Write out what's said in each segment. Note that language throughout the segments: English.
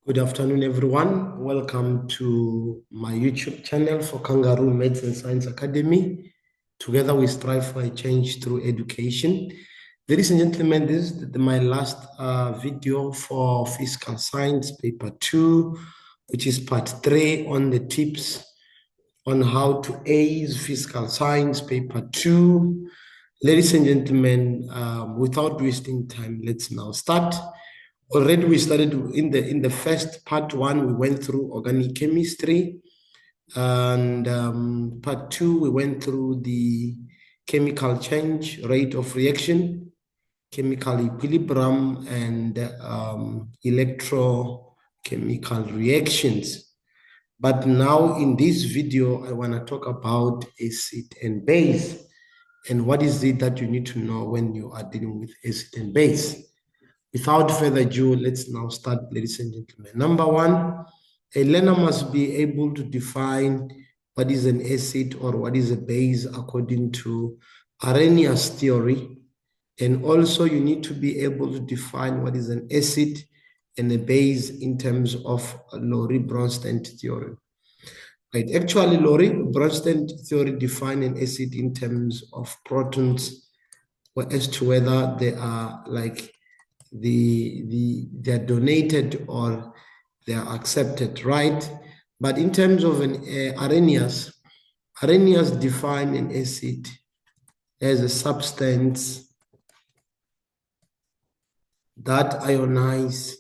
Good afternoon, everyone. Welcome to my YouTube channel for Kangaroo Maths and Science Academy. Together we strive for a change through education. Ladies and gentlemen, this is my last video for Physical Science Paper 2, which is Part 3 on the tips on how to ace Physical Science Paper 2. Ladies and gentlemen, without wasting time, let's now start. Already we started in the first part 1, we went through organic chemistry, and part 2 we went through the chemical change, rate of reaction, chemical equilibrium, and electrochemical reactions. But now in this video I want to talk about acid and base, and what is it that you need to know when you are dealing with acid and base. Without further ado, let's now start, ladies and gentlemen. Number 1, a learner must be able to define what is an acid or what is a base according to Arrhenius theory. And also you need to be able to define what is an acid and a base in terms of Lowry-Bronsted theory. Right. Actually, Lowry-Bronsted theory define an acid in terms of protons, as to whether they are like they're donated or they are accepted, right? But in terms of an Arrhenius define an acid as a substance that ionize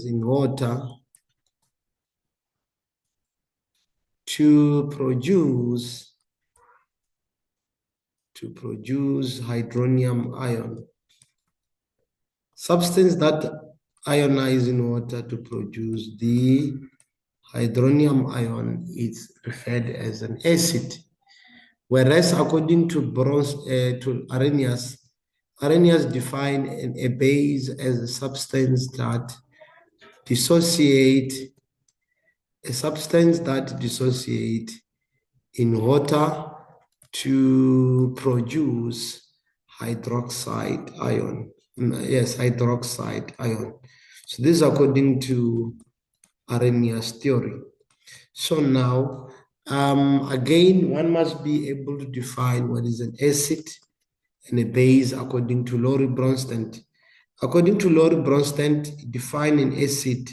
in water to produce hydronium ion. Substance that ionize in water to produce the hydronium ion is referred as an acid. Whereas according to Arrhenius define a base as a substance that dissociate in water to produce hydroxide ion. Yes, hydroxide ion. So this is according to Arrhenius theory. So now, again, one must be able to define what is an acid and a base according to Lowry-Bronsted. According to Lowry-Bronsted, define an acid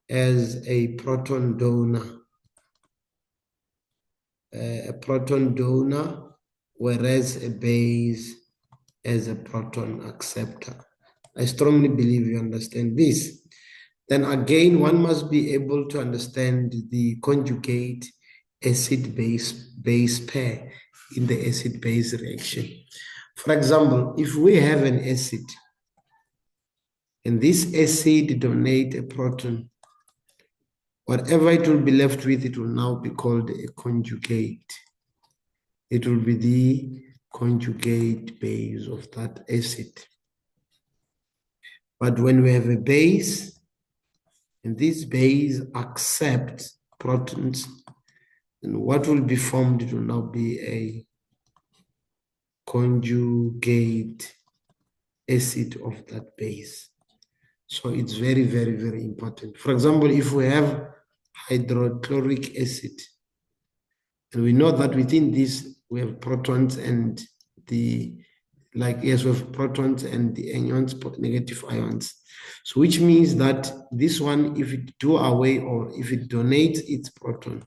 as a proton donor. Whereas a base as a proton acceptor. I strongly believe you understand this. Then again, one must be able to understand the conjugate acid-base pair in the acid-base reaction. For example, if we have an acid, and this acid donate a proton, whatever it will be left with, it will now be called a conjugate. It will be the conjugate base of that acid. But when we have a base, and this base accepts protons, then what will be formed? It will now be a conjugate acid of that base. So it's very, very, very important. For example, if we have hydrochloric acid, and we know that within this we have protons and we have protons and the anions, negative ions. So which means that this one, if it do away or if it donates its proton,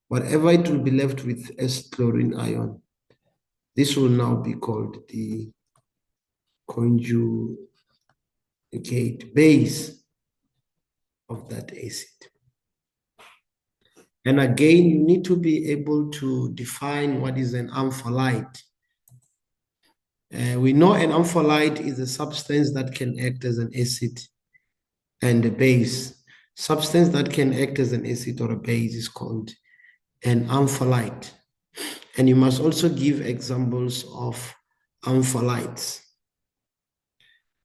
whatever it will be left with as chlorine ion, this will now be called the conjugate base of that acid. And again, you need to be able to define what is an ampholyte. We know an ampholyte is a substance that can act as an acid and a base. Substance that can act as an acid or a base is called an ampholyte. And you must also give examples of ampholytes.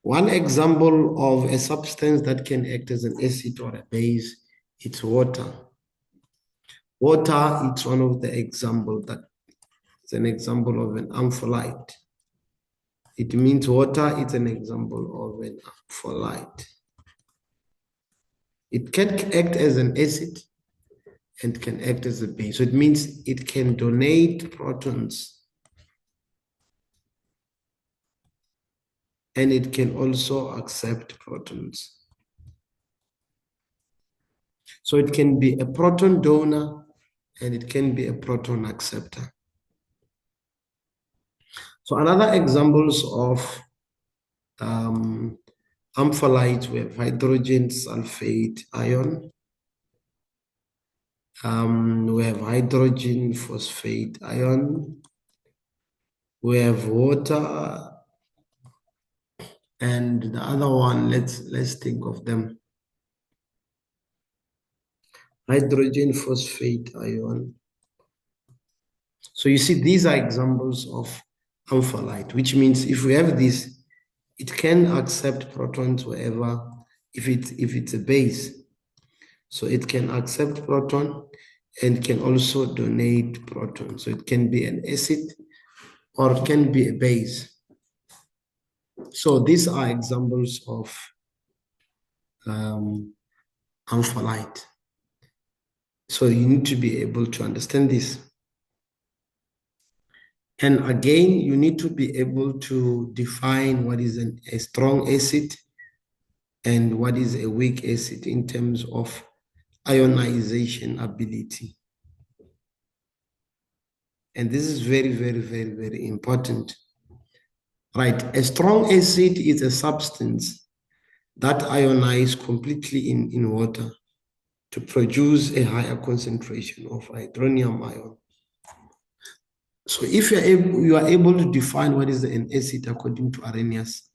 One example of a substance that can act as an acid or a base, it's water. Water, it's one of the examples that is an example of an ampholyte. It means water is an example of an ampholyte. It can act as an acid and can act as a base. So it means it can donate protons and it can also accept protons. So it can be a proton donor and it can be a proton acceptor. So another examples of ampholyte, we have hydrogen sulfate ion. We have hydrogen phosphate ion. We have water, and the other one, let's think of them. Hydrogen phosphate ion. So you see, these are examples of ampholyte, which means if we have this, it can accept protons wherever, if it's a base. So it can accept proton and can also donate proton. So it can be an acid or it can be a base. So these are examples of ampholyte. So you need to be able to understand this. And again, you need to be able to define what is a strong acid and what is a weak acid in terms of ionization ability. And this is very, very, very, very important. Right, a strong acid is a substance that ionizes completely in water to produce a higher concentration of hydronium ion. So if you are able to define what is an acid according to Arrhenius,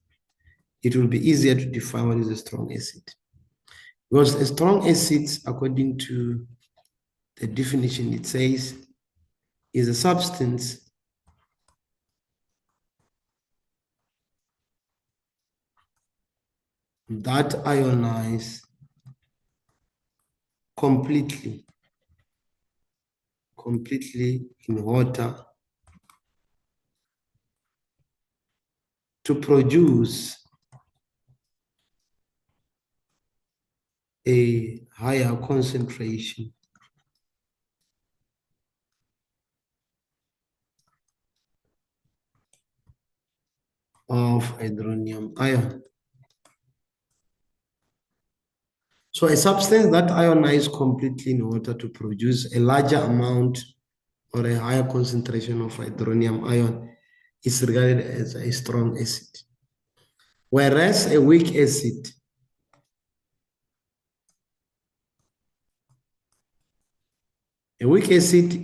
it will be easier to define what is a strong acid. Because a strong acid, according to the definition, it says, is a substance that ionizes completely in water to produce a higher concentration of hydronium ion. So a substance that ionizes completely in water to produce a larger amount or a higher concentration of hydronium ion is regarded as a strong acid. Whereas a weak acid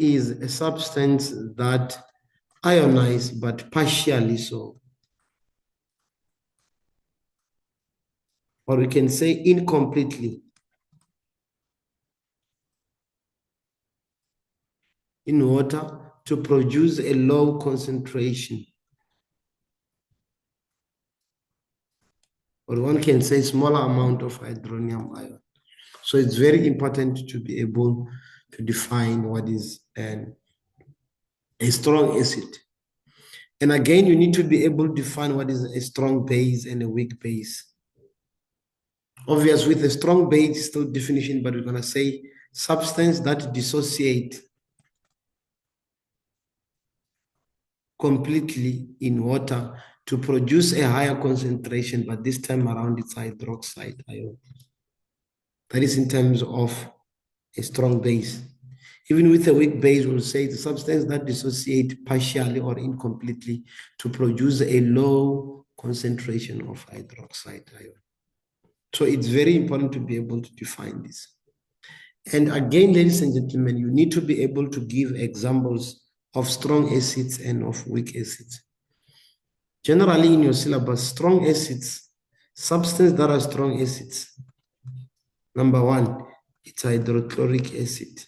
is a substance that ionizes but partially so. Or we can say incompletely in water to produce a low concentration. Or one can say smaller amount of hydronium ion. So it's very important to be able to define what is a strong acid. And again, you need to be able to define what is a strong base and a weak base. Obviously, with a strong base, still definition, but we're going to say substance that dissociate completely in water to produce a higher concentration, but this time around it's hydroxide ion. That is in terms of a strong base. Even with a weak base, we'll say the substance that dissociate partially or incompletely to produce a low concentration of hydroxide ion. So it's very important to be able to define this. And again, ladies and gentlemen, you need to be able to give examples of strong acids and of weak acids. Generally in your syllabus, strong acids, substances that are strong acids. Number one, it's hydrochloric acid.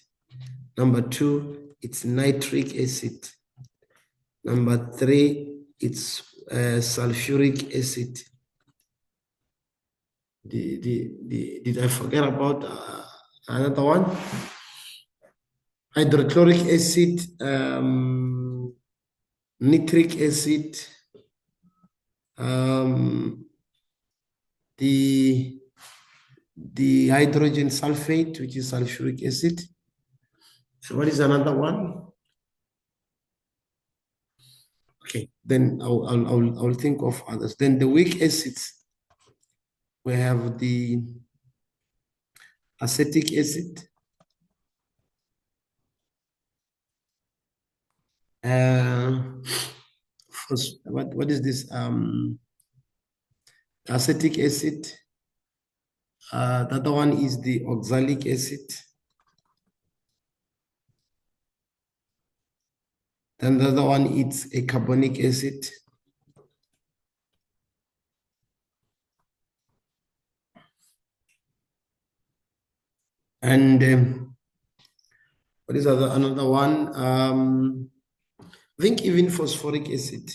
Number two, it's nitric acid. Number three, it's sulfuric acid. Did I forget about another one? Hydrochloric acid, nitric acid, the hydrogen sulfate, which is sulfuric acid. So what is another one? Okay, then I'll think of others. Then the weak acids, we have the acetic acid, what is this? Acetic acid. The other one is the oxalic acid. Then the other one is a carbonic acid. And what is another one? I think even phosphoric acid.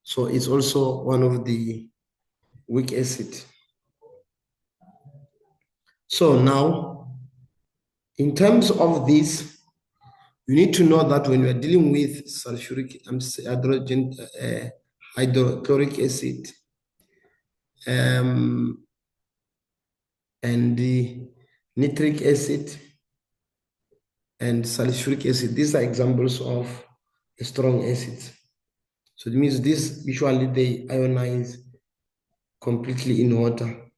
So it's also one of the weak acid. So now, in terms of this, you need to know that when we are dealing with sulfuric hydrochloric acid, and the nitric acid and sulfuric acid, these are examples of strong acids. So it means this usually they ionize completely in water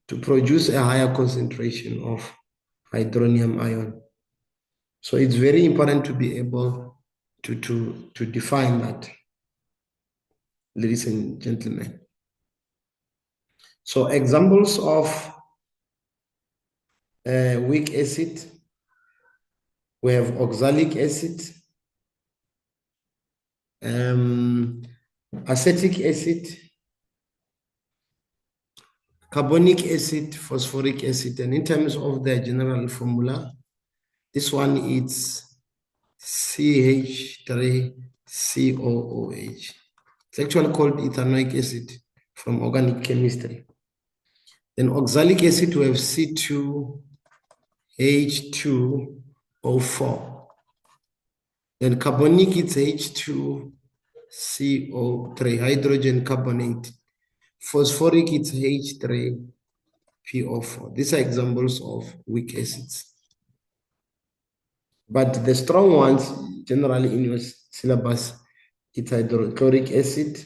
to produce a higher concentration of hydronium ion. So it's very important to be able to define that, ladies and gentlemen. So examples of weak acid, we have oxalic acid, acetic acid, carbonic acid, phosphoric acid. And in terms of the general formula, this one is CH3COOH. It's actually called ethanoic acid from organic chemistry. Then oxalic acid, we have C2H2O4. Then carbonic, it's H2CO3, hydrogen carbonate. Phosphoric, it's H3PO4. These are examples of weak acids. But the strong ones, generally in your syllabus, it's hydrochloric acid,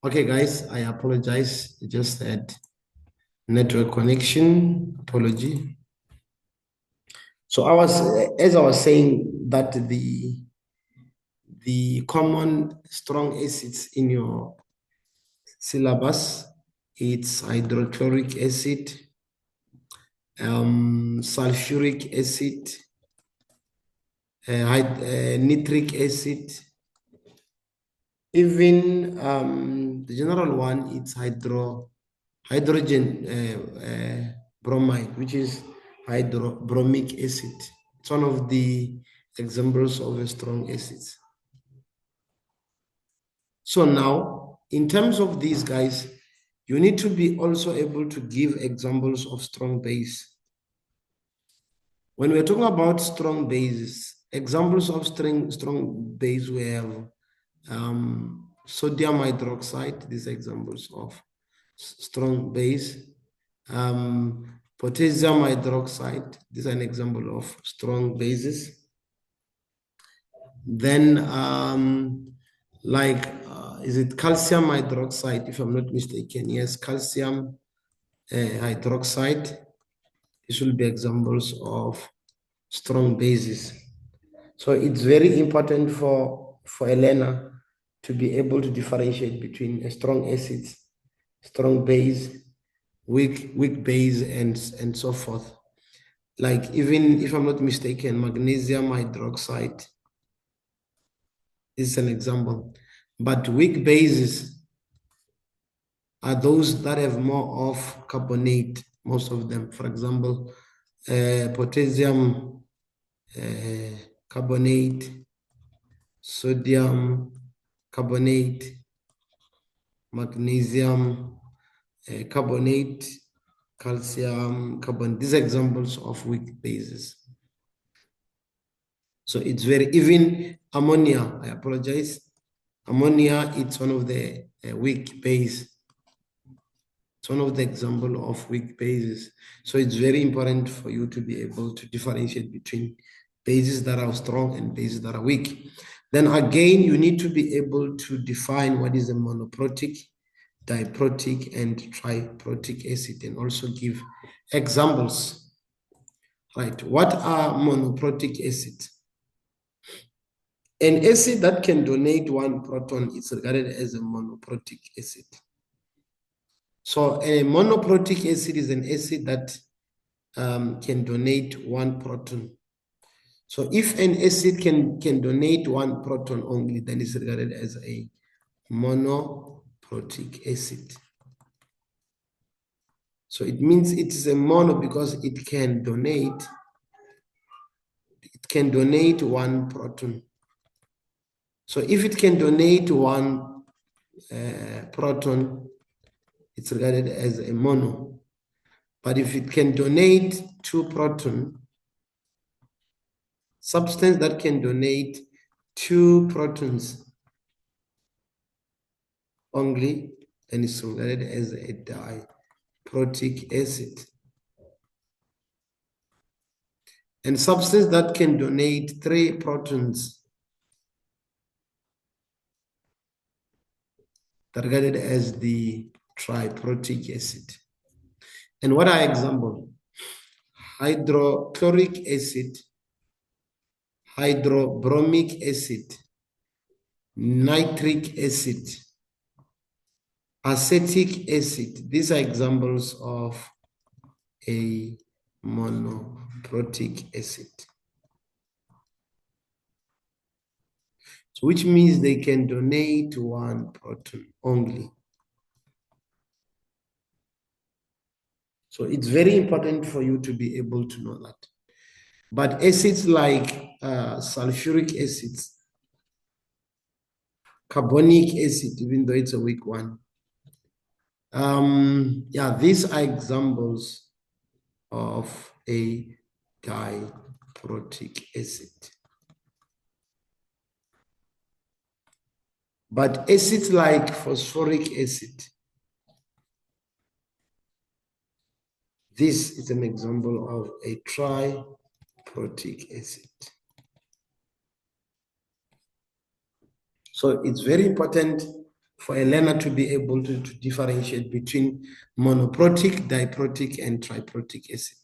okay, guys, I apologize. I just had network connection, apology. So as I was saying, that the common strong acids in your syllabus, it's hydrochloric acid, sulfuric acid, nitric acid, even the general one, it's hydrogen bromide, which is hydrobromic acid. It's one of the examples of a strong acids. So now, in terms of these guys, you need to be also able to give examples of strong base. When we're talking about strong bases, examples of strong base, we have sodium hydroxide, these examples of strong base. Potassium hydroxide, this is an example of strong bases. Then is it calcium hydroxide, if I'm not mistaken? Yes, calcium hydroxide. This will be examples of strong bases. So it's very important for a learner to be able to differentiate between a strong acids, strong base, weak base, and so forth. Like even if I'm not mistaken, magnesium hydroxide is an example. But weak bases are those that have more of carbonate, most of them. For example, potassium carbonate, sodium carbonate, magnesium carbonate, calcium carbonate. These are examples of weak bases. So it's even ammonia, I apologize. Ammonia, it's one of the weak base. It's one of the example of weak bases. So it's very important for you to be able to differentiate between bases that are strong and bases that are weak. Then again, you need to be able to define what is a monoprotic, diprotic, and triprotic acid, and also give examples. Right, what are monoprotic acids? An acid that can donate one proton is regarded as a monoprotic acid. So a monoprotic acid is an acid that can donate one proton. So if an acid can donate one proton only, then it's regarded as a monoprotic acid. So it means it is a mono because it can donate one proton. So if it can donate one proton, it's regarded as a mono. But if it can donate two protons, substance that can donate two protons only, then it's regarded as a diprotic acid. And substance that can donate three protons are regarded as the triprotic acid. And what are examples? Hydrochloric acid, hydrobromic acid, nitric acid, acetic acid. These are examples of a monoprotic acid. So which means they can donate one proton only. So it's very important for you to be able to know that. But acids like sulfuric acids, carbonic acid, even though it's a weak one. Yeah, these are examples of a diprotic acid. But acids like phosphoric acid, this is an example of a triprotic acid. So it's very important for a learner to be able to differentiate between monoprotic, diprotic, and triprotic acid.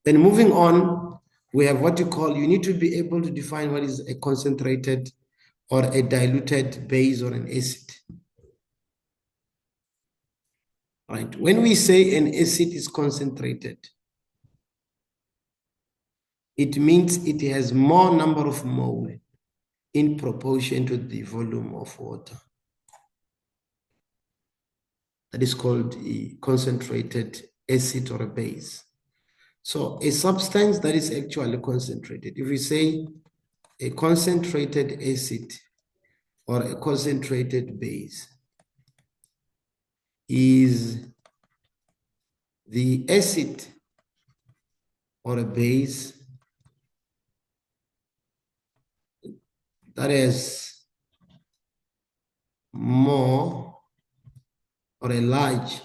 Then moving on, we have what you call, you need to be able to define what is a concentrated or a diluted base or an acid. Right. When we say an acid is concentrated, it means it has more number of mole in proportion to the volume of water. That is called a concentrated acid or a base. So a substance that is actually concentrated, if we say a concentrated acid or a concentrated base, is the acid or a base that has more or a large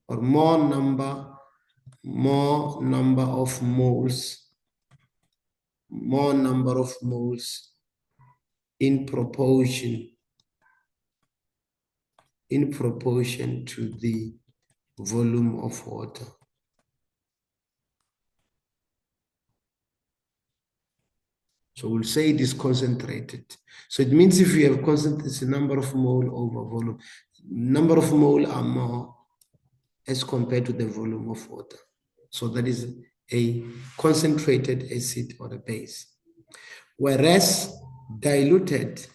or more number of moles, in proportion to the volume of water. So we'll say it is concentrated. So it means if you have constant, it's a number of mole over volume. Number of mole are more as compared to the volume of water. So that is a concentrated acid or a base. Whereas diluted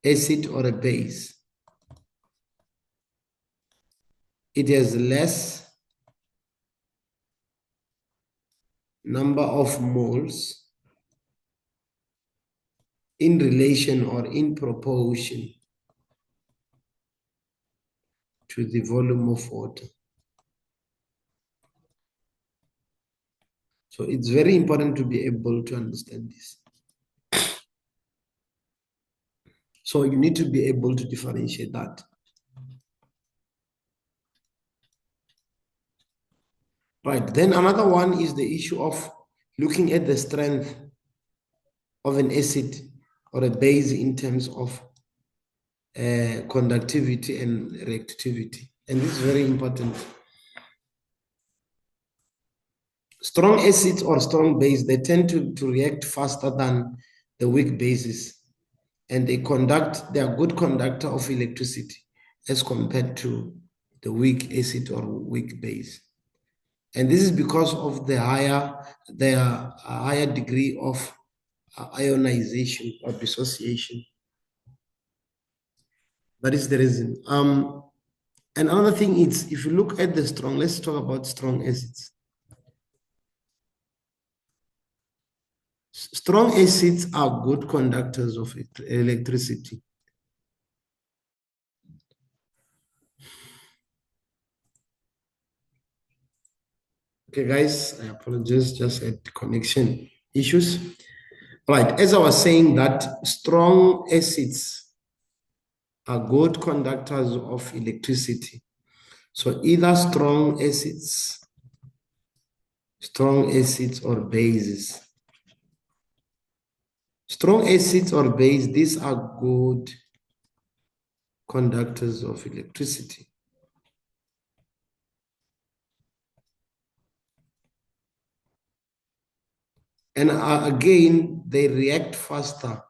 acid or a base, it has less number of moles in relation or in proportion to the volume of water. So it's very important to be able to understand this. So you need to be able to differentiate that. Right, then another one is the issue of looking at the strength of an acid or a base in terms of conductivity and reactivity. And this is very important. Strong acids or strong base, they tend to react faster than the weak bases. And they are good conductor of electricity as compared to the weak acid or weak base. And this is because of their higher degree of ionization or dissociation. That is the reason. And another thing is, if you look at the strong, let's talk about strong acids. Strong acids are good conductors of electricity. Okay, guys, I apologize, just had connection issues. Right, as I was saying that strong acids are good conductors of electricity. So either strong acids or bases. Strong acids or base, these are good conductors of electricity. And again, they react faster.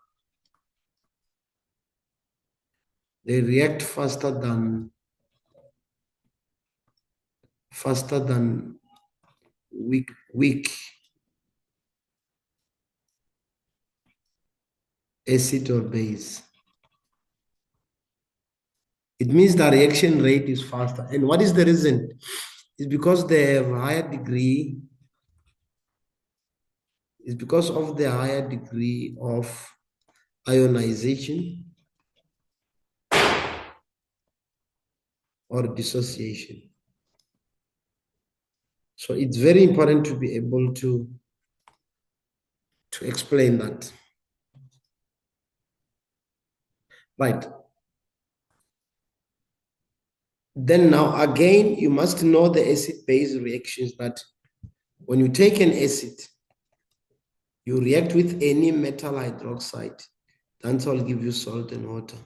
They react faster than weak acid or base. It means the reaction rate is faster. And what is the reason? It's because they have a higher degree. It's because of the higher degree of ionization or dissociation. So it's very important to be able to explain that. Right. Then now again, you must know the acid-base reactions that when you take an acid, you react with any metal hydroxide, that's all give you salt and water.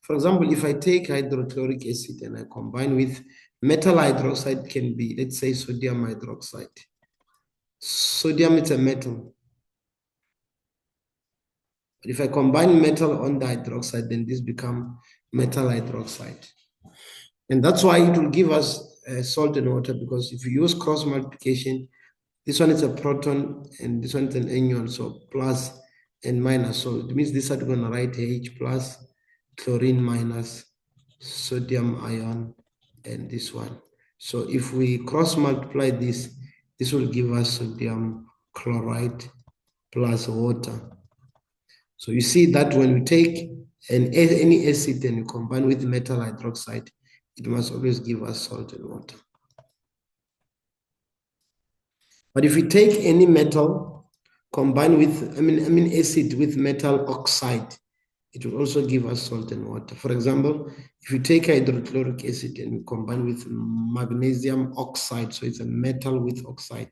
For example, if I take hydrochloric acid and I combine with metal hydroxide, can be, let's say, sodium hydroxide. Sodium is a metal. But if I combine metal on the hydroxide, then this becomes metal hydroxide. And that's why it will give us salt and water, because if you use cross multiplication, this one is a proton and this one is an anion, so plus and minus. So it means this side we're going to write H plus, chlorine minus, sodium ion, and this one. So if we cross multiply this, this will give us sodium chloride plus water. So you see that when we take any acid and you combine with metal hydroxide, it must always give us salt and water. But if we take any metal, combine with, acid with metal oxide, it will also give us salt and water. For example, if you take hydrochloric acid and you combine with magnesium oxide, so it's a metal with oxide.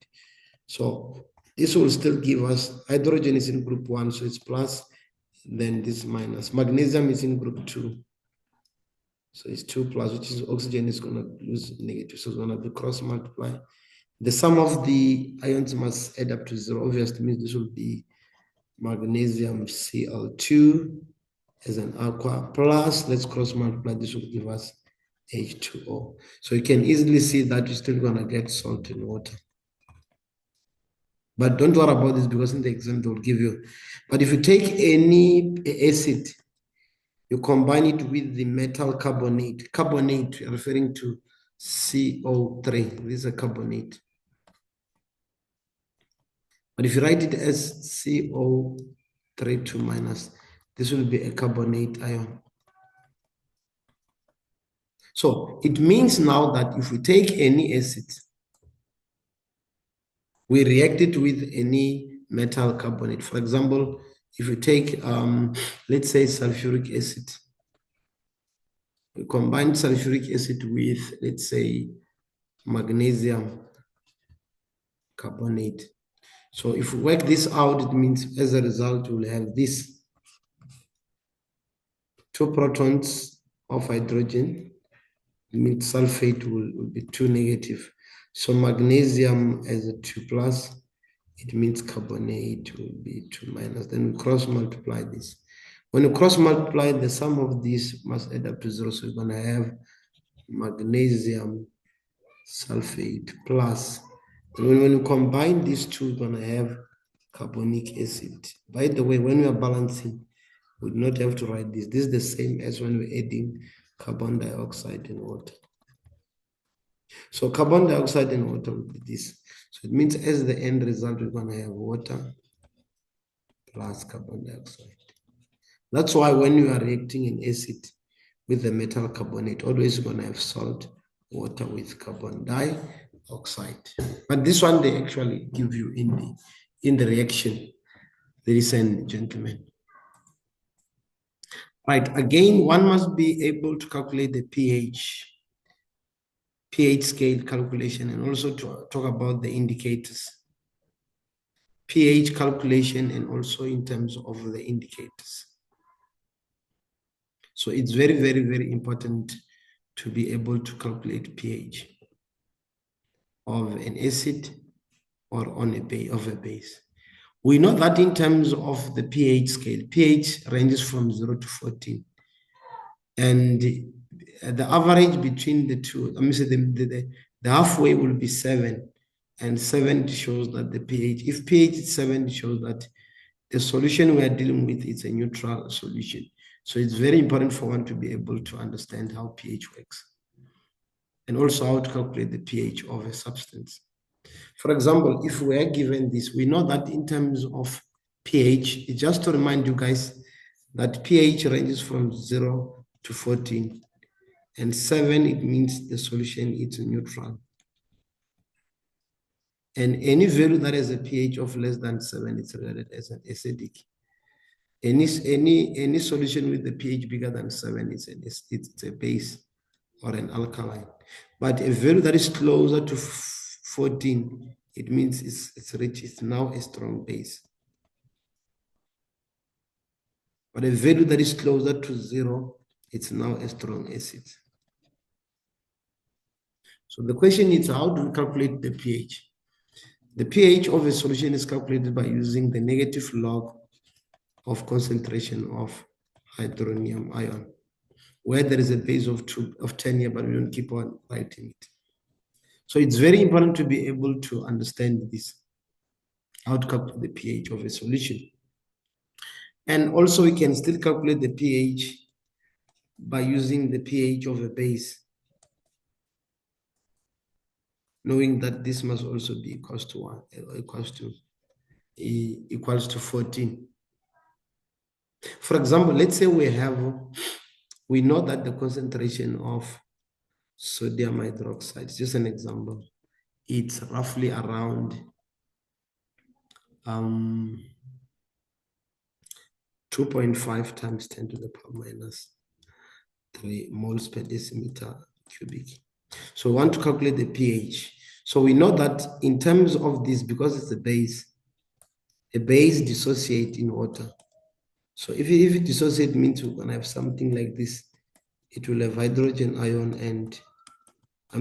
So this will still give us, hydrogen is in group 1, so it's plus, then this minus. Magnesium is in group 2. So it's 2 plus, which is oxygen is going to lose negative. So it's going to be cross multiply. The sum of the ions must add up to 0. Obviously, means this will be magnesium Cl2 as an aqua plus, let's cross multiply, this will give us H2O. So you can easily see that you're still going to get salt and water. But don't worry about this, because in the exam they will give you. But if you take any acid, you combine it with the metal carbonate. Carbonate, referring to CO3. This is a carbonate. But if you write it as CO3 2 minus, this will be a carbonate ion. So it means now that if we take any acid, we react it with any metal carbonate. For example, if you take, let's say, sulfuric acid, we combine sulfuric acid with, let's say, magnesium carbonate. So if we work this out, it means as a result, we'll have this 2 protons of hydrogen. It means sulfate will be 2 negative. So magnesium as a 2 plus, it means carbonate will be 2 minus. Then we cross multiply this. When you cross multiply, the sum of these must add up to 0. So we're going to have magnesium sulfate plus. And when you combine these two, we're going to have carbonic acid. By the way, when we are balancing, we do not have to write this. This is the same as when we're adding carbon dioxide and water. So carbon dioxide and water will be this. So it means as the end result, we're going to have water plus carbon dioxide. That's why when you are reacting an acid with the metal carbonate, always going to have salt, water with carbon dioxide. But this one, they actually give you in the reaction, ladies and gentlemen. Right, again, one must be able to calculate the pH scale calculation, and also to talk about the indicators. pH calculation and also in terms of the indicators. So it's very, very, very important to be able to calculate pH of an acid or on a base. We know that in terms of the pH scale, pH ranges from 0 to 14. And the average between the two, let me say the halfway will be 7. And 7 shows that the pH, if pH is 7, it shows that the solution we are dealing with is a neutral solution. So it's very important for one to be able to understand how pH works and also how to calculate the pH of a substance. For example, if we are given this, we know that in terms of pH, just to remind you guys that pH ranges from 0 to 14, and 7, it means the solution is neutral. And any value that has a pH of less than 7 is regarded as an acidic. Any solution with the pH bigger than 7 it's a base or an alkaline. But a value that is closer to 14, it means it's rich, it's now a strong base. But a value that is closer to 0, it's now a strong acid. So the question is, how do we calculate the pH? The pH of a solution is calculated by using the negative log of concentration of hydronium ion, where there is a base of 10 here, but we don't keep on writing it. So it's very important to be able to understand this, how to calculate the pH of a solution. And also we can still calculate the pH by using the pH of a base, knowing that this must also be equals to 1, equals to 14. For example, let's say we know that the concentration of sodium hydroxide, just an example, it's roughly around 2.5 times 10 to the power minus 3 moles per decimeter cubic. So we want to calculate the pH. So we know that in terms of this, because it's a base dissociates in water. So if it dissociates, means we're going to have something like this. It will have hydrogen ion and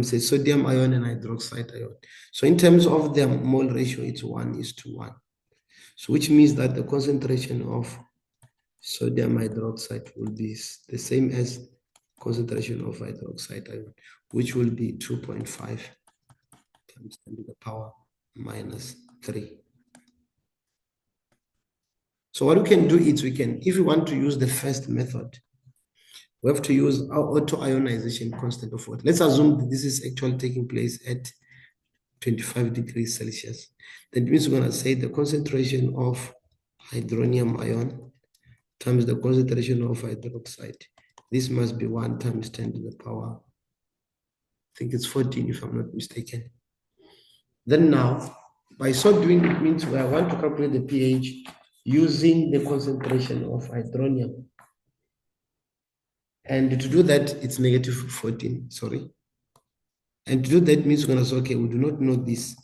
sodium ion and hydroxide ion. So in terms of the mole ratio, it's 1:1. So which means that the concentration of sodium hydroxide will be the same as concentration of hydroxide ion, which will be 2.5 times 10 to the power minus 3. So what we can do is if we want to use the first method, we have to use our auto-ionization constant of water. Let's assume that this is actually taking place at 25 degrees Celsius. That means we're going to say the concentration of hydronium ion times the concentration of hydroxide. This must be 1 times 10 to the power, I think it's 14 if I'm not mistaken. Then now, by so doing, it means I want to calculate the pH using the concentration of hydronium. And to do that, it's negative 14, sorry. And to do that means we're going to say, okay, we do not know this.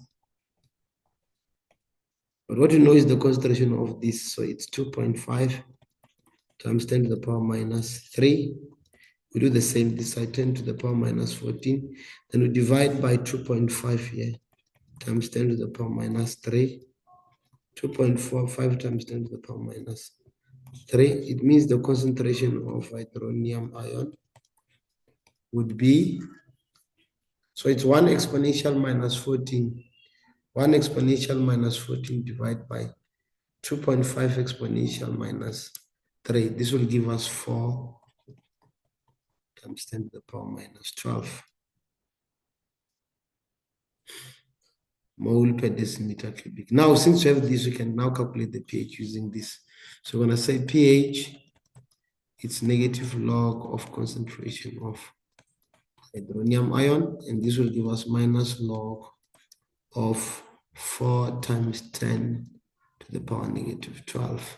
But what we know is the concentration of this. So it's 2.5 times 10 to the power minus 3. We do the same, this side 10 to the power minus 14. Then we divide by 2.5 here times 10 to the power minus 3. 2.45 times 10 to the power minus 3. It means the concentration of hydronium ion would be, so it's 1 exponential minus 14. 1 exponential minus 14 divided by 2.5 exponential minus 3. This will give us 4 times 10 to the power minus 12 mole per decimeter cubic. Now, since we have this, we can now calculate the pH using this. So we're going to say pH, it's negative log of concentration of hydronium ion, and this will give us minus log of 4 times 10 to the power negative 12.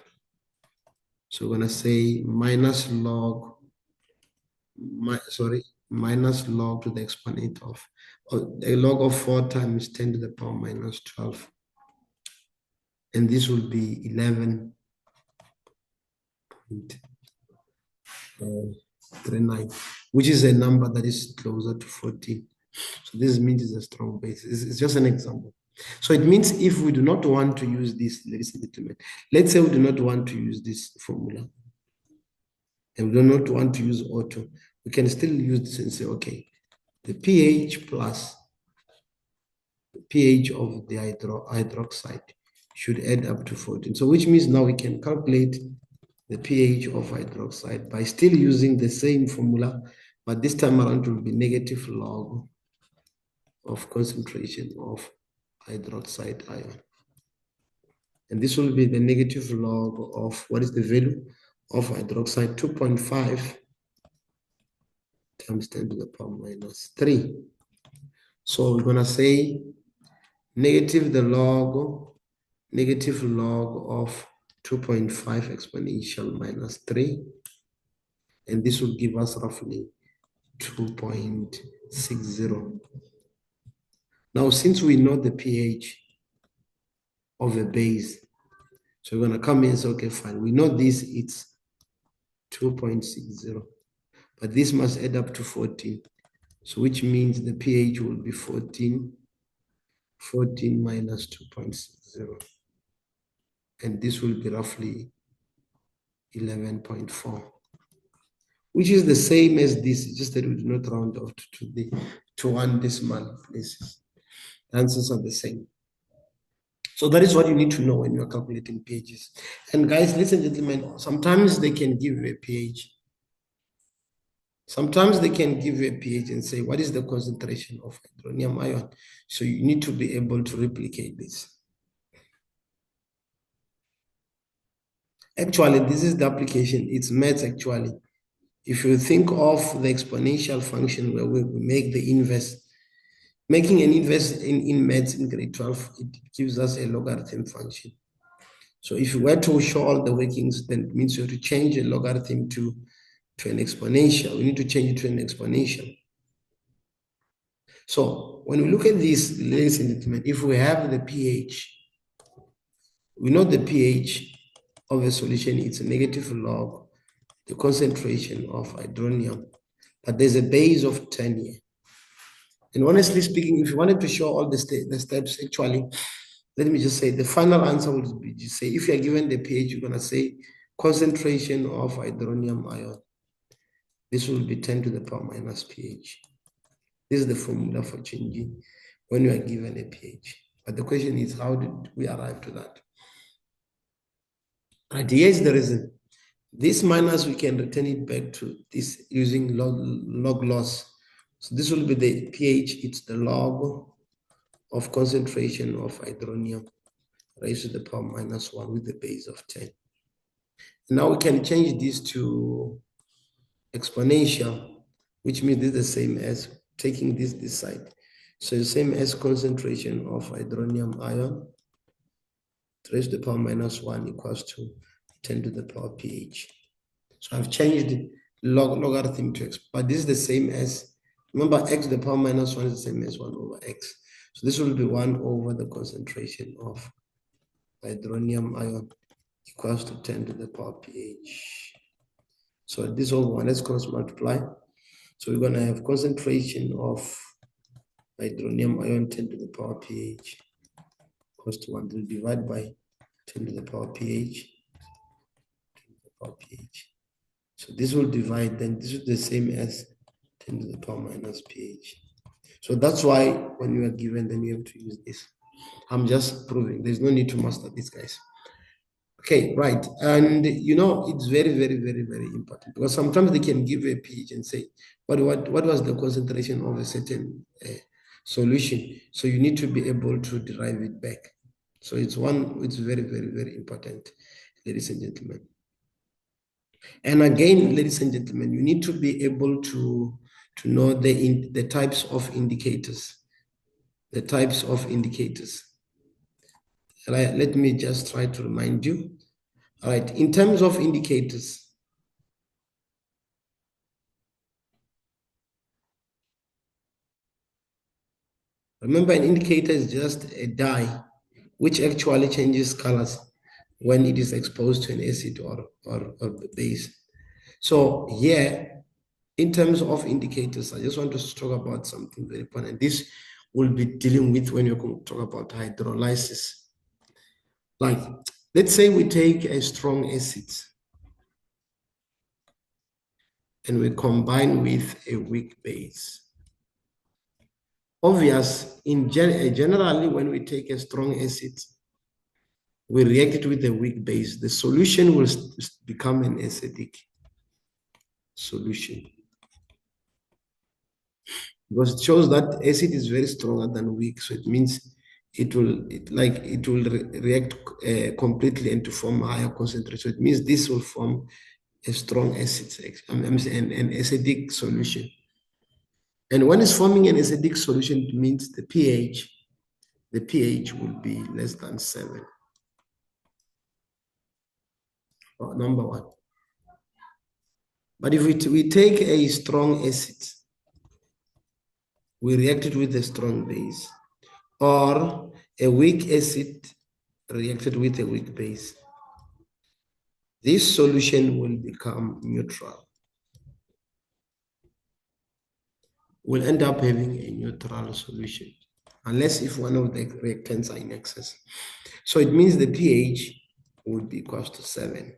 So we're going to say minus log to the exponent of, a log of 4 times 10 to the power minus 12. And this will be 11.39, which is a number that is closer to 14. So this means it's a strong base. It's just an example. So it means if we do not want to use this, ladies and gentlemen, let's say we do not want to use this formula, and we do not want to use auto, we can still use this and say, okay, the pH plus the pH of the hydroxide should add up to 14. So which means now we can calculate the pH of hydroxide by still using the same formula, but this time around it will be negative log of concentration of hydroxide ion. And this will be the negative log of, what is the value of hydroxide? 2.5 times 10 to the power minus 3. So we're going to say negative log of 2.5 exponential minus 3. And this will give us roughly 2.60. Now, since we know the pH of a base, so we're going to come in and say, okay, fine. We know this, it's 2.60. But this must add up to 14. So which means the pH will be 14 minus 2.60. And this will be roughly 11.4, which is the same as this, just that we do not round off to 1 decimal places. The answers are the same. So that is what you need to know when you are calculating pHs. And guys, listen, gentlemen, sometimes they can give you a pH. Sometimes they can give you a pH and say, what is the concentration of hydronium ion? So you need to be able to replicate this. Actually, this is the application. It's maths, actually. If you think of the exponential function where we make the inverse, making an inverse in maths in grade 12, it gives us a logarithm function. So if you were to show all the workings, then it means you have to change a logarithm to an exponential. We need to change it to an exponential. So when we look at this, ladies and gentlemen, if we have the pH, we know the pH of a solution, it's a negative log, the concentration of hydronium, but there's a base of 10 here. And honestly speaking, if you wanted to show all the steps, actually, let me just say the final answer would be, just say, if you're given the pH, you're going to say concentration of hydronium ion. This will be 10 to the power minus pH. This is the formula for changing when you are given a pH. But the question is, how did we arrive to that? Right, here's the reason. This minus, we can return it back to this using log loss. So this will be the pH, it's the log of concentration of hydronium raised to the power minus 1 with the base of 10. Now we can change this to exponential, which means this is the same as taking this side. So the same as concentration of hydronium ion raised to the power minus 1 equals to 10 to the power pH. So I've changed logarithm to x, but this is the same as, remember, x to the power minus 1 is the same as 1 over x. So this will be 1 over the concentration of hydronium ion equals to 10 to the power pH. So this over 1, let's cross multiply. So we're going to have concentration of hydronium ion 10 to the power pH equals to 1. We'll divide by 10 to the power pH. 10 to the power pH. So this will divide, then this is the same as 10 to the power minus pH. So that's why when you are given, then you have to use this. I'm just proving. There's no need to master these guys. Okay, right. And you know, it's very, very, very, very important because sometimes they can give a pH and say, what was the concentration of a certain solution? So you need to be able to derive it back. So it's very, very, very important, ladies and gentlemen. And again, ladies and gentlemen, you need to be able to know the types of indicators. The types of indicators. Right, let me just try to remind you. All right, in terms of indicators, remember an indicator is just a dye which actually changes colors when it is exposed to an acid or base. So here, in terms of indicators, I just want to talk about something very important. This will be dealing with when you're going to talk about hydrolysis. Like, let's say we take a strong acid and we combine with a weak base. Generally, when we take a strong acid, we react it with a weak base. The solution will become an acidic solution. Because it shows that acid is very stronger than weak, so it means it will react completely and to form a higher concentration. So it means this will form a strong acid, an acidic solution. And when it's forming an acidic solution, it means the pH will be less than 7. Number one. But if we take a strong acid, we react it with a strong base, or a weak acid reacted with a weak base, this solution will become neutral. We'll end up having a neutral solution, unless if one of the reactants are in excess. So it means the pH would be equal to 7.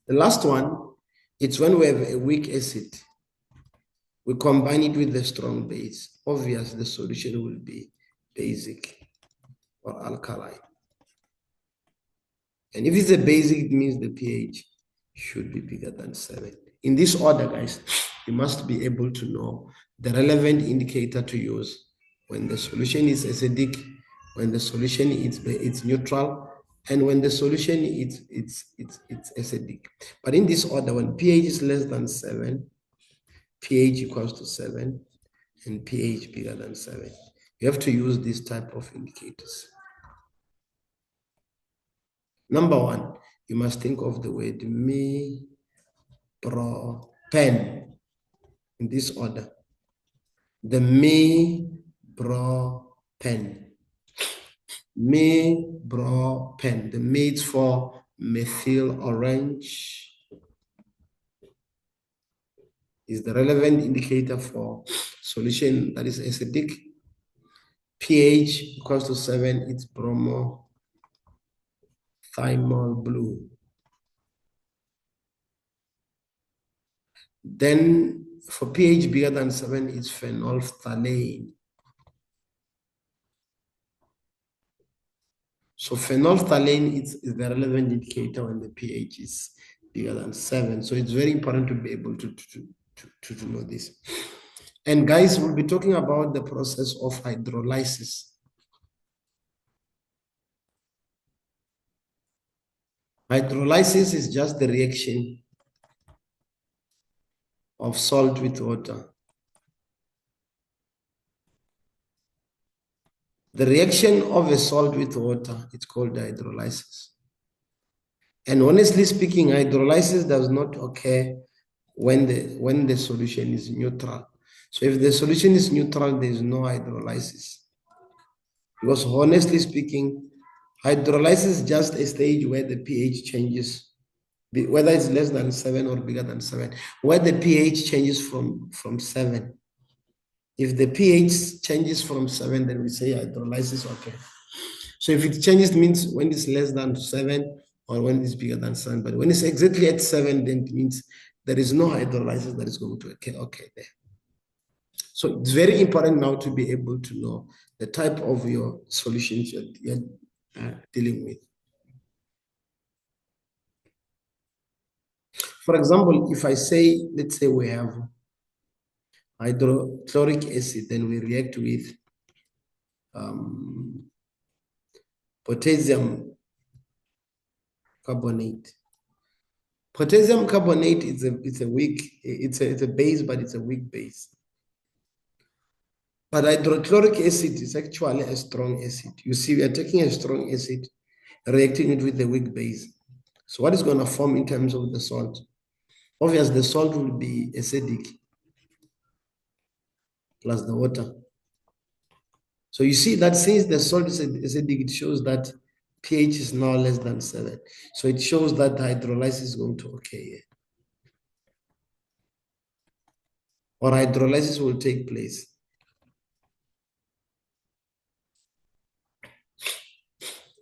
The last one, it's when we have a weak acid, we combine it with the strong base. Obviously, the solution will be basic or alkaline. And if it's a basic, it means the pH should be bigger than 7. In this order, guys, you must be able to know the relevant indicator to use when the solution is acidic, when the solution is neutral, and when the solution is acidic. But in this order, when pH is less than 7, pH equals to 7, and pH bigger than 7. You have to use this type of indicators. Number one, you must think of the word pen in this order. The pen. The me is for methyl orange. Is the relevant indicator for solution that is acidic. pH equals to 7, it's bromothymol blue. Then for pH bigger than 7, it's phenolphthalein. So phenolphthalein is the relevant indicator when the pH is bigger than 7. So it's very important to be able to know this. And guys, we'll be talking about the process of hydrolysis. Hydrolysis is just the reaction of salt with water. The reaction of a salt with water, it's called hydrolysis. And honestly speaking, hydrolysis does not occur when the solution is neutral. So if the solution is neutral, there is no hydrolysis. Because honestly speaking, hydrolysis is just a stage where the pH changes, whether it's less than 7 or bigger than 7, where the pH changes from 7. If the pH changes from 7, then we say hydrolysis, okay. So if it changes, means when it's less than 7 or when it's bigger than 7. But when it's exactly at 7, then it means there is no hydrolysis that is going to occur. Okay, there. So it's very important now to be able to know the type of your solutions you're dealing with. For example, if I say, let's say we have hydrochloric acid, then we react with potassium carbonate. Potassium carbonate is a base, but it's a weak base. But hydrochloric acid is actually a strong acid. You see, we are taking a strong acid, reacting it with a weak base. So what is going to form in terms of the salt? Obviously, the salt will be acidic plus the water. So you see that since the salt is acidic, it shows that pH is now less than 7. So it shows that the hydrolysis is going to occur here. Or hydrolysis will take place.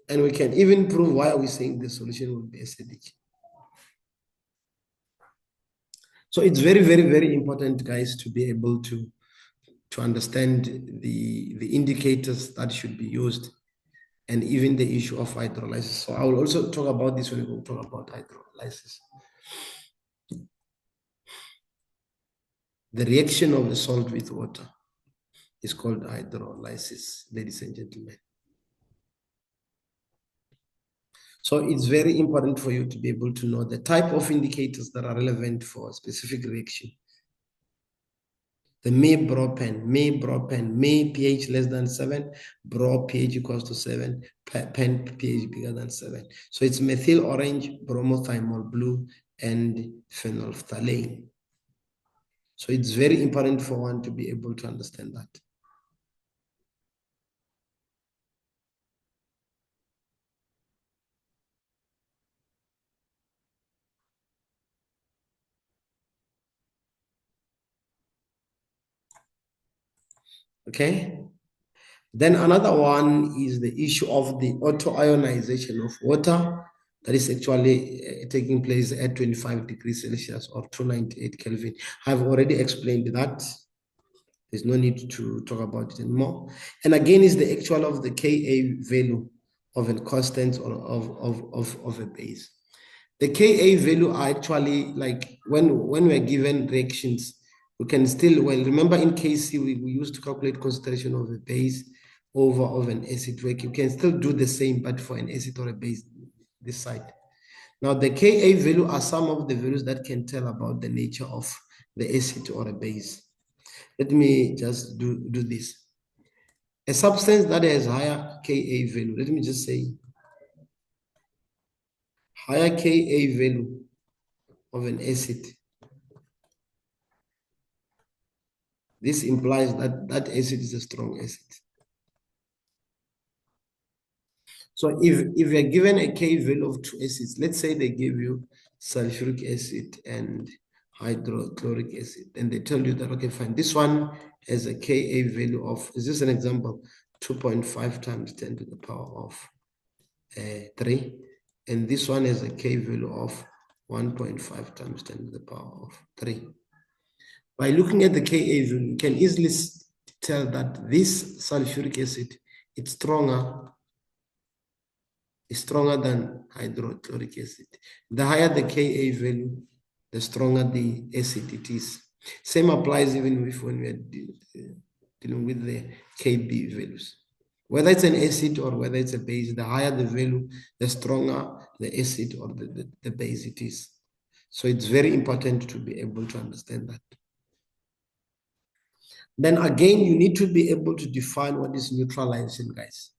And we can even prove why we're saying the solution will be acidic. So it's very, very, very important, guys, to be able to understand the indicators that should be used and even the issue of hydrolysis. So I will also talk about this when we talk about hydrolysis. The reaction of the salt with water is called hydrolysis, ladies and gentlemen. So it's very important for you to be able to know the type of indicators that are relevant for a specific reaction. The May pH less than 7, bro pH equals to 7, pen pH bigger than 7. So it's methyl orange, bromothymol blue, and phenolphthalein. So it's very important for one to be able to understand that. Okay. Then another one is the issue of the auto-ionization of water that is actually taking place at 25 degrees Celsius or 298 Kelvin. I've already explained that. There's no need to talk about it anymore. And again, is the actual of the Ka value of a constant or of a base. The Ka value are actually like when we're given reactions, we can still, well, remember in Kc, we used to calculate concentration of a base over of an acid work. You can still do the same, but for an acid or a base, this side. Now, the Ka value are some of the values that can tell about the nature of the acid or a base. Let me just do this. A substance that has higher Ka value, let me just say higher Ka value of an acid. This implies that that acid is a strong acid. So if you're given a K value of 2 acids, let's say they give you sulfuric acid and hydrochloric acid, and they tell you that, okay, fine, this one has a Ka value of, is this an example? 2.5 times 10 to the power of 3. And this one has a K value of 1.5 times 10 to the power of 3. By looking at the Ka value, you can easily tell that this sulfuric acid, it's stronger than hydrochloric acid. The higher the Ka value, the stronger the acid it is. Same applies even if when we are dealing with the KB values. Whether it's an acid or whether it's a base, the higher the value, the stronger the acid or the base it is. So it's very important to be able to understand that. Then again, you need to be able to define what is neutralization, guys.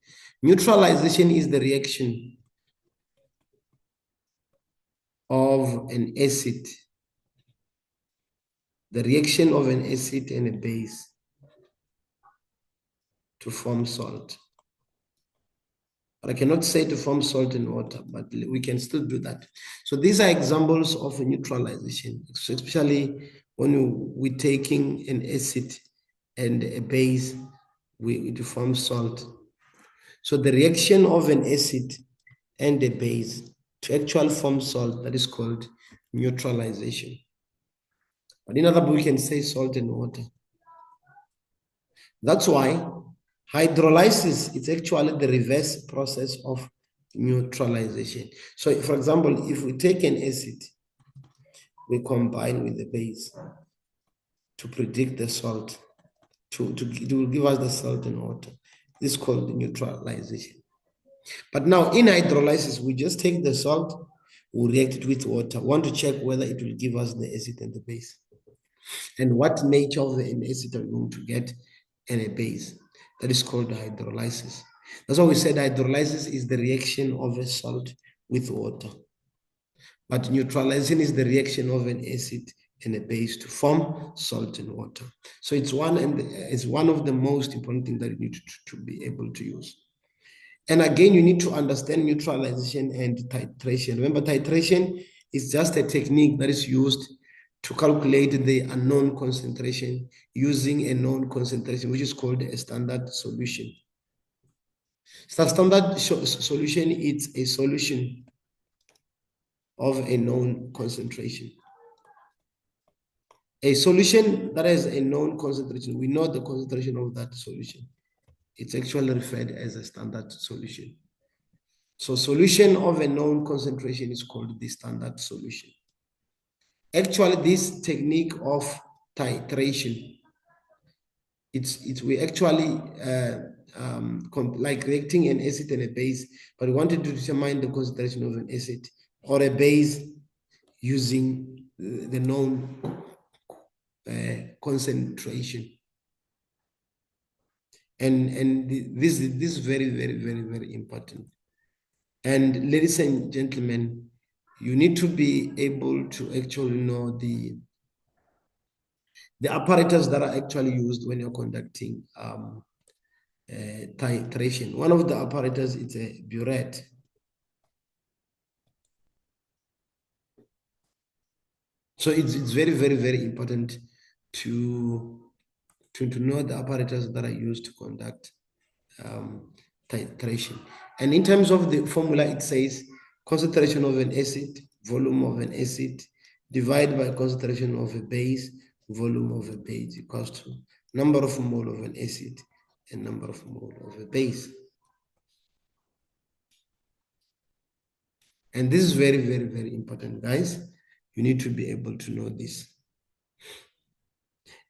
Neutralization is the reaction of an acid, the reaction of an acid and a base to form salt. But I cannot say to form salt and water, but we can still do that. So these are examples of neutralization, especially when we're taking an acid and a base, we form salt. So the reaction of an acid and a base to actually form salt, that is called neutralization. But in other words, we can say salt and water. That's why hydrolysis is actually the reverse process of neutralization. So for example, if we take an acid, we combine with the base to predict the salt, to give us the salt and water. This is called neutralization. But now in hydrolysis, we just take the salt, we react it with water. We want to check whether it will give us the acid and the base. And what nature of the acid are we going to get and a base. That is called hydrolysis. That's why we said hydrolysis is the reaction of a salt with water. But neutralization is the reaction of an acid and a base to form salt and water. So it's one of the most important things that you need to be able to use. And again, you need to understand neutralization and titration. Remember, titration is just a technique that is used to calculate the unknown concentration using a known concentration, which is called a standard solution. Standard solution is a solution of a known concentration. A solution that has a known concentration, we know the concentration of that solution. It's actually referred as a standard solution. So solution of a known concentration is called the standard solution. Actually, this technique of titration, we actually like reacting an acid and a base, but we wanted to determine the concentration of an acid or a base using the known concentration. And this is very, very, very, very important. And ladies and gentlemen, you need to be able to actually know the apparatus that are actually used when you're conducting titration. One of the apparatus is a burette. So it's very, very, very important to know the apparatus that are used to conduct titration. And in terms of the formula, it says concentration of an acid, volume of an acid, divided by concentration of a base, volume of a base equals to number of mole of an acid and number of mole of a base. And this is very, very, very important, guys. You need to be able to know this.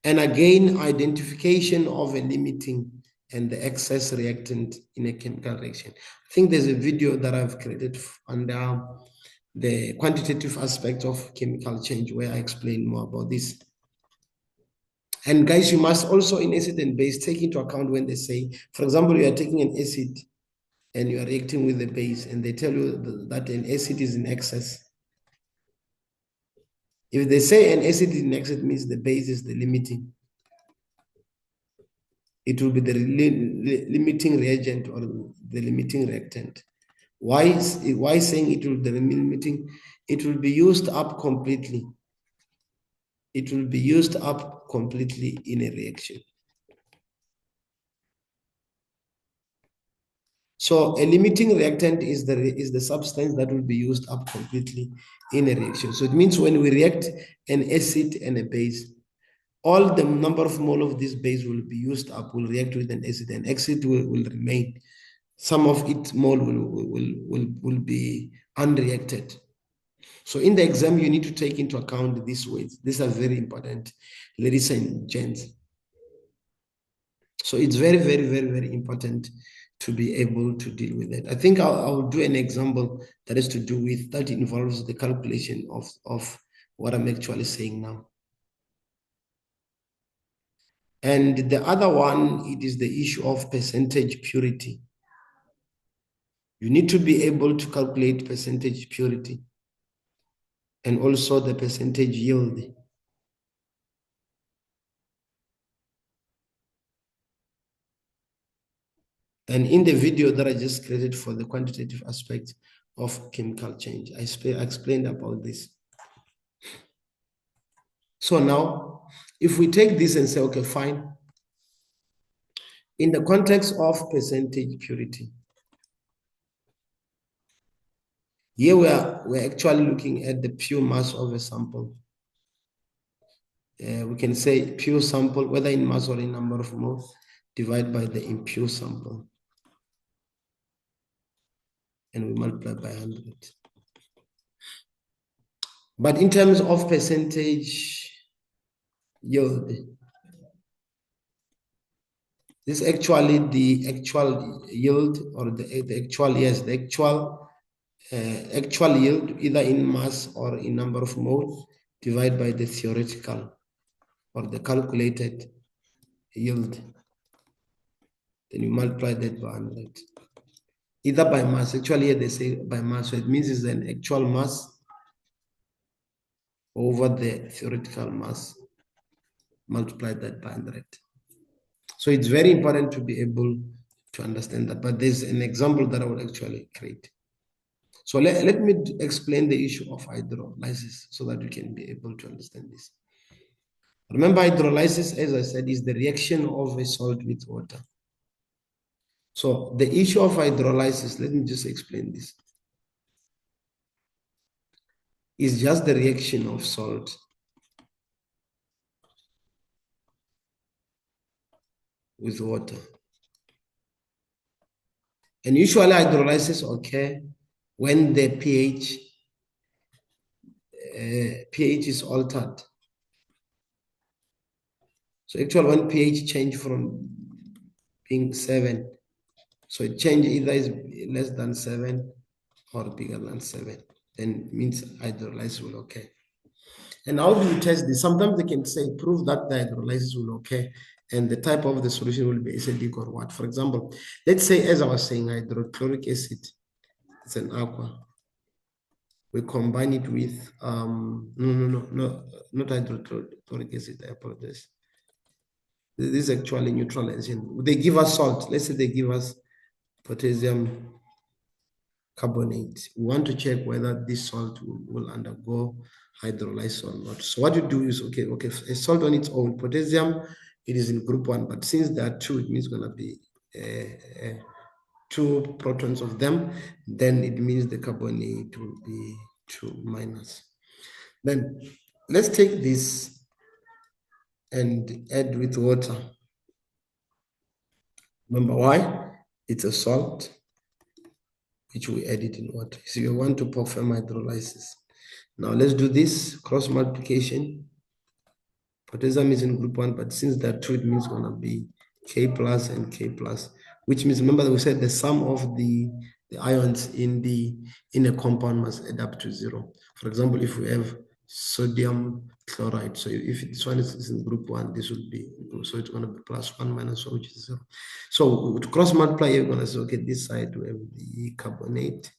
And again, identification of a limiting and the excess reactant in a chemical reaction. I think there's a video that I've created under the quantitative aspect of chemical change where I explain more about this. And guys, you must also in acid and base take into account when they say, for example, you are taking an acid and you are reacting with the base and they tell you that an acid is in excess. If they say an acid is in excess, means the base is the limiting. It will be the limiting reagent or the limiting reactant. Why saying it will be the limiting? It will be used up completely. It will be used up completely in a reaction. So a limiting reactant is the substance that will be used up completely in a reaction. So it means when we react an acid and a base, all the number of mole of this base will be used up, will react with an acid, and acid will remain. Some of its mole will be unreacted. So in the exam, you need to take into account these words. These are very important, ladies and gents. So it's very, very, very, very important to be able to deal with it. I think I'll do an example that is to do with, that involves the calculation of what I'm actually saying now. And the other one, it is the issue of percentage purity. You need to be able to calculate percentage purity and also the percentage yield. And in the video that I just created for the quantitative aspect of chemical change, I explained about this. So now, if we take this and say, okay, fine, in the context of percentage purity, here we're actually looking at the pure mass of a sample. We can say pure sample, whether in mass or in number of moles, divided by the impure sample. And we multiply by 100. But in terms of percentage yield, this is actually the actual yield, or the actual, yes, the actual yield, either in mass or in number of moles, divided by the theoretical or the calculated yield. Then you multiply that by 100. Either by mass, actually here they say by mass, so it means it's an actual mass over the theoretical mass, multiply that by 100. So it's very important to be able to understand that, but there's an example that I will actually create. So let me explain the issue of hydrolysis so that you can be able to understand this. Remember, hydrolysis, as I said, is the reaction of a salt with water. So the issue of hydrolysis, let me just explain this, is just the reaction of salt with water. And usually hydrolysis occurs when the pH is altered. So actually when pH change from being 7, so it change either is less than 7 or bigger than 7, then means hydrolysis will occur. And how do you test this? Sometimes they can say, prove that the hydrolysis will occur and the type of the solution will be acidic or what. For example, let's say, as I was saying, hydrochloric acid, it's an aqua. We combine it with, not hydrochloric acid, I apologize. This is actually neutralization. They give us salt. Let's say they give us potassium carbonate. We want to check whether this salt will undergo hydrolysis or not. So what you do is, okay, a salt on its own, potassium, it is in group 1, but since there are 2, it means going to be 2 protons of them, then it means the carbonate will be 2 minus. Then let's take this and add with water. Remember why? It's a salt, which we add it in water. So you want to perform hydrolysis. Now let's do this cross multiplication. Potassium is in group 1, but since there are 2, it means it's going to be K plus and K plus, which means, remember that we said the sum of the ions in a compound must add up to 0. For example, if we have sodium chloride, so if this one is in group 1, this would be, so it's going to be +1 minus 1, which is 0. So to cross multiply, you're going to say, okay, this side we have the carbonate.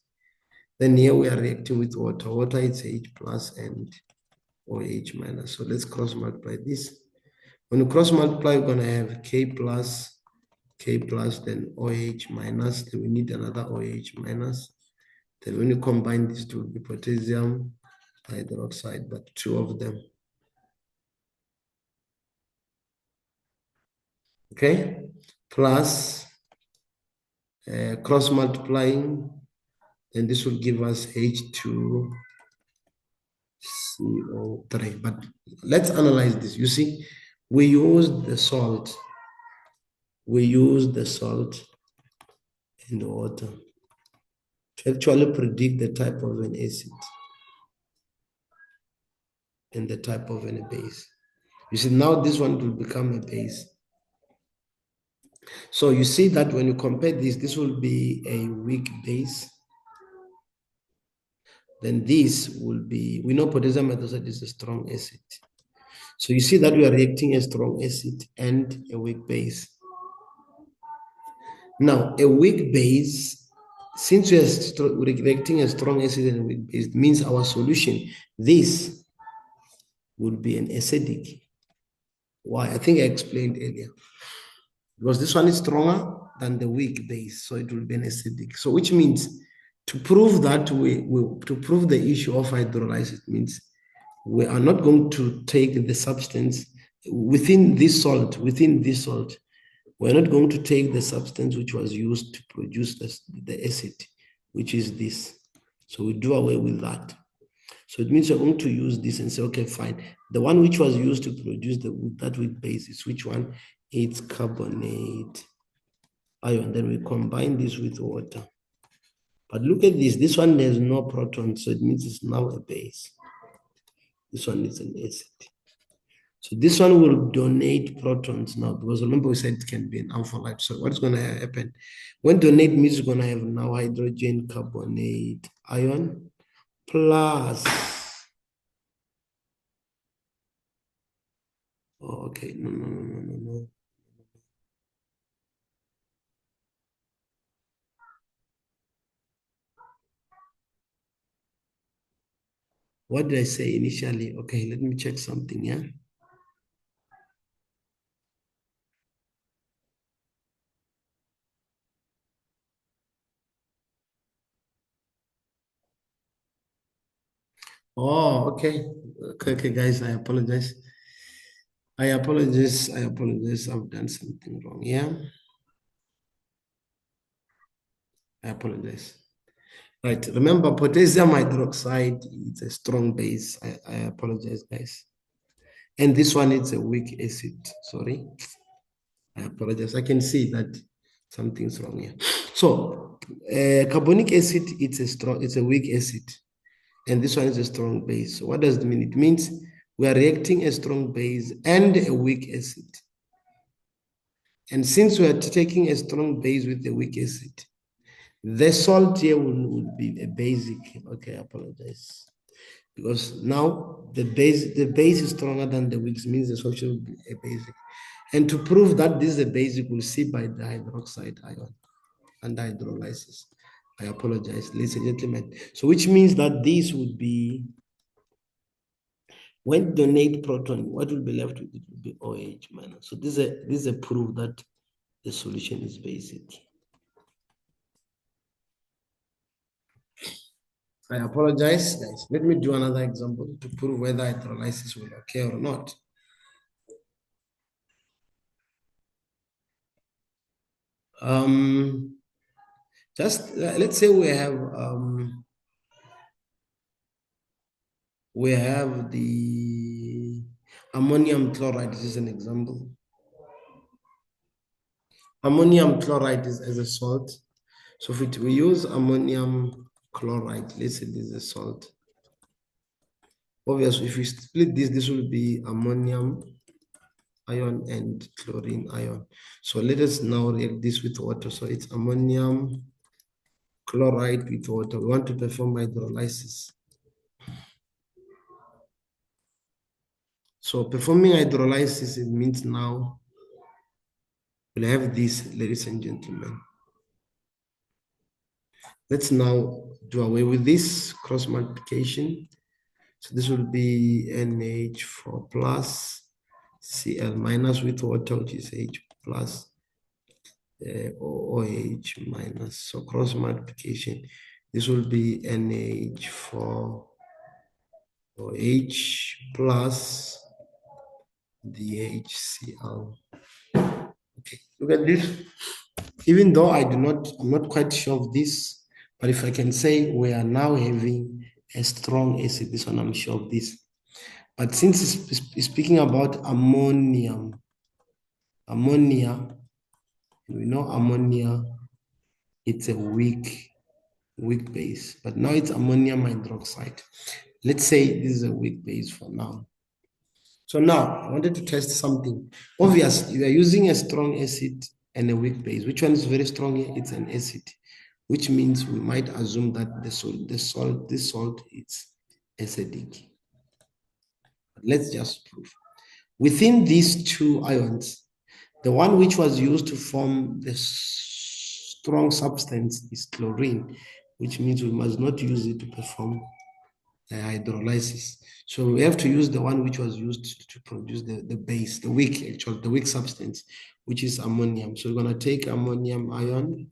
Then here we are reacting with water. Water is H plus and OH minus. So let's cross multiply this. When you cross multiply, we're going to have K plus, then OH minus. Then we need another OH minus. Then when you combine these two, it will be potassium hydroxide, but 2 of them. Okay, plus cross multiplying, and this will give us H2CO3. But let's analyze this. You see, we use the salt. We use the salt in the water to actually predict the type of an acid. and the type of a base. You see, now this one will become a base. So you see that when you compare this will be a weak base. Then this will be, we know potassium hydroxide is a strong acid. So you see that we are reacting a strong acid and a weak base. Now, a weak base, since we are reacting a strong acid and a weak base, it means our solution, this would be an acidic. Why? I think I explained earlier. Because this one is stronger than the weak base, so it will be an acidic. So which means to prove that to prove the issue of hydrolysis means we are not going to take the substance within this salt, we're not going to take the substance which was used to produce the acid, which is this. So we do away with that. So it means you're going to use this and say, okay, fine. The one which was used to produce that weak base is which one? It's carbonate ion. Then we combine this with water. But look at this one has no protons, so it means it's now a base. This one is an acid. So this one will donate protons now, because remember we said it can be an amphibole. So what's going to happen? When donate means it's going to have now hydrogen carbonate ion plus, oh, okay, no. What did I say initially? Okay, let me check something, yeah? Oh, okay. Okay, guys, I apologize. I've done something wrong, yeah? I apologize. Right, remember potassium hydroxide is a strong base. I apologize, guys. And this one is a weak acid, sorry. I apologize. I can see that something's wrong here. So carbonic acid, it's a weak acid. And this one is a strong base. So what does it mean? It means we are reacting a strong base and a weak acid. And since we are taking a strong base with a weak acid, the salt here would be a basic. Okay, I apologize. Because now the base is stronger than the weak, means the solution will be a basic. And to prove that this is a basic, we'll see by the hydroxide ion and hydrolysis. I apologize, ladies and gentlemen. So which means that this would be, when donate proton, what will be left with it will be OH minus. So this is a proof that the solution is basic. I apologize, guys. Let me do another example to prove whether hydrolysis will occur or not. Just let's say we have the ammonium chloride. This is an example. Ammonium chloride is as a salt. So if we use ammonium chloride, let's say this is a salt. Obviously, if we split this will be ammonium ion and chlorine ion. So let us now react this with water. So it's ammonium chloride with water. We want to perform hydrolysis. So performing hydrolysis, it means now we'll have this, ladies and gentlemen. Let's now do away with this cross multiplication. So this will be NH4 plus Cl minus with water, which is H plus OH minus. So cross multiplication, this will be NH4 OH plus DHCl. Okay, look at this. Even though I'm not quite sure of this, but if I can say we are now having a strong acid, this one I'm sure of this. But since it's speaking about ammonia, we know ammonia, it's a weak base, but now it's ammonium hydroxide. Let's say this is a weak base for now. So now I wanted to test something. Obviously, you are using a strong acid and a weak base. Which one is very strong here? It's an acid, which means we might assume that this salt is acidic. Let's just prove. Within these two ions, the one which was used to form the strong substance is chlorine, which means we must not use it to perform hydrolysis. So we have to use the one which was used to produce the base, the weak substance, which is ammonium. So we're going to take ammonium ion,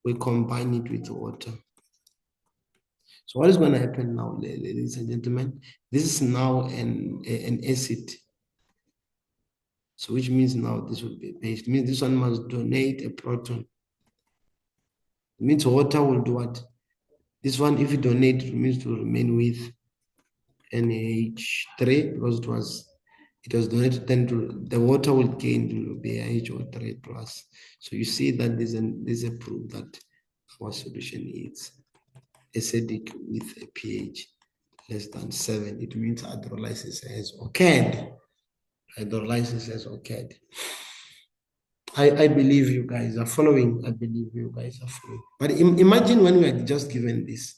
we combine it with water. So what is going to happen now, ladies and gentlemen? This is now an acid. So which means now this will be base. It means this one must donate a proton. It means water will do what? This one, if you donate, it means to remain with NH3 because it was donated, then the water will gain to be HO3 plus. So you see that there's a proof that our solution is acidic with a pH less than 7. It means hydrolysis has occurred. Hydrolysis has occurred. I believe you guys are following. I believe you guys are following. But imagine when we are just given this.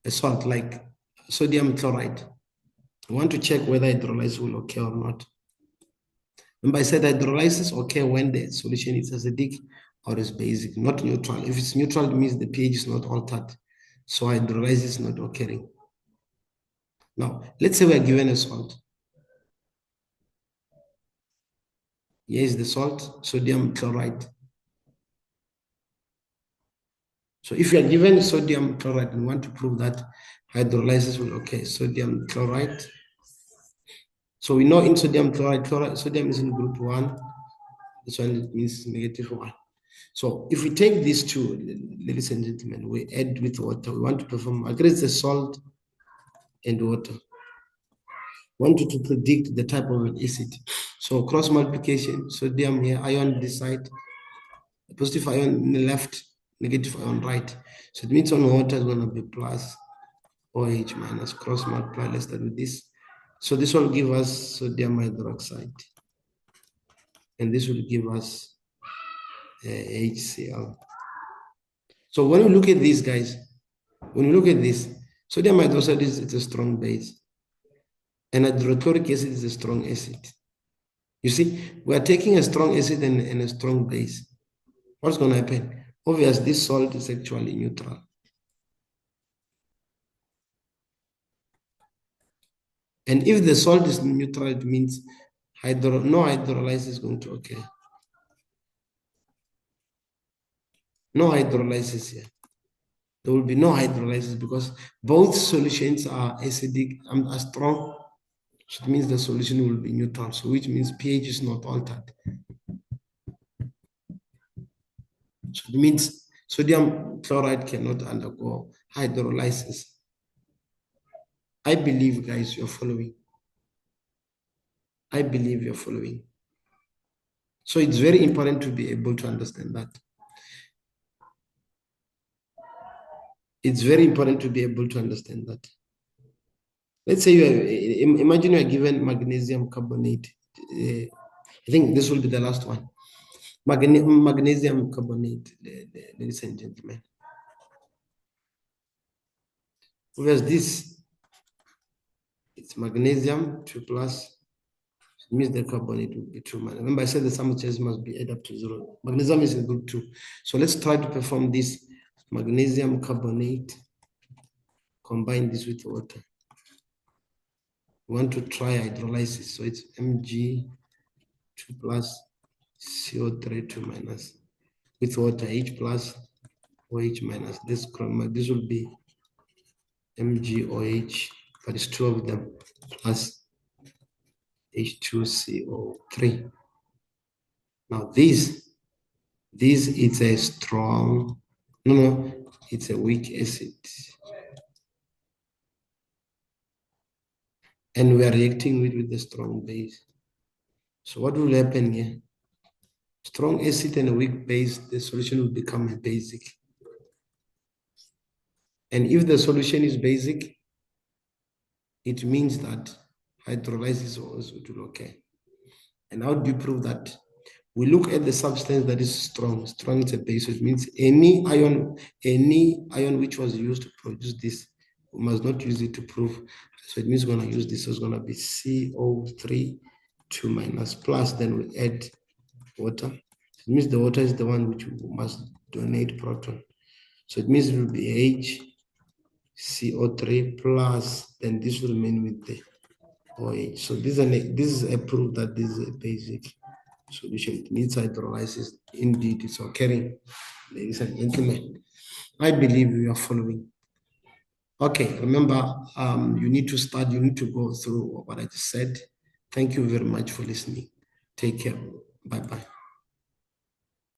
A salt like sodium chloride. We want to check whether hydrolysis will occur or not. Remember I said hydrolysis occur when the solution is acidic or is basic, not neutral. If it's neutral, it means the pH is not altered. So hydrolysis is not occurring. Now, let's say we are given a salt. Here is the salt, sodium chloride. So if you are given sodium chloride and want to prove that hydrolysis will occur, sodium chloride. So we know in sodium chloride, sodium is in group 1. This one means -1. So if we take these two, ladies and gentlemen, we add with water. We want to perform, against the salt and water. We want to predict the type of an acid. So cross multiplication, sodium here, ion this side, positive ion in the left, negative ion right. So it means on water is going to be plus OH minus, cross multiply. Let's start with this. So this will give us sodium hydroxide. And this will give us HCl. So when we look at these guys, when you look at this, sodium hydroxide is a strong base, and hydrochloric acid is a strong acid. You see, we are taking a strong acid and a strong base. What's going to happen? Obviously, this salt is actually neutral. And if the salt is neutral, it means no hydrolysis is going to occur. No hydrolysis here. There will be no hydrolysis because both solutions are acidic and are strong. So it means the solution will be neutral, so which means pH is not altered. So it means sodium chloride cannot undergo hydrolysis. I believe, guys, you're following. I believe you're following. So it's very important to be able to understand that. It's very important to be able to understand that. Let's say imagine you are given magnesium carbonate. I think this will be the last one. Magnesium carbonate, ladies and gentlemen. Whereas this, it's magnesium 2 plus, it means the carbonate will be 2 minus. Remember I said the sum of charges must be added up to 0. Magnesium is in group 2. So let's try to perform this magnesium carbonate, combine this with water. We want to try hydrolysis. So it's Mg 2 plus CO3 2 minus with water, H plus OH minus. This will be MgOH, but it's 2 of them, plus H2CO3. Now this is a strong, it's a weak acid. And we are reacting with the strong base. So what will happen here? Strong acid and a weak base, the solution will become a basic. And if the solution is basic, it means that hydrolysis also will occur. And how do you prove that? We look at the substance that is strong. Strong is a base, so it means any ion which was used to produce this, we must not use it to prove. So it means we're going to use this. So it's going to be CO3 2 minus plus, then we add water. It means the water is the one which must donate proton. So it means it will be HCO3 plus, then this will remain with the OH. So this is a proof that this is a basic solution. It needs hydrolysis. Indeed, it's occurring, ladies and gentlemen. I believe you are following. Okay, remember, you need to go through what I just said. Thank you very much for listening. Take care. Bye-bye.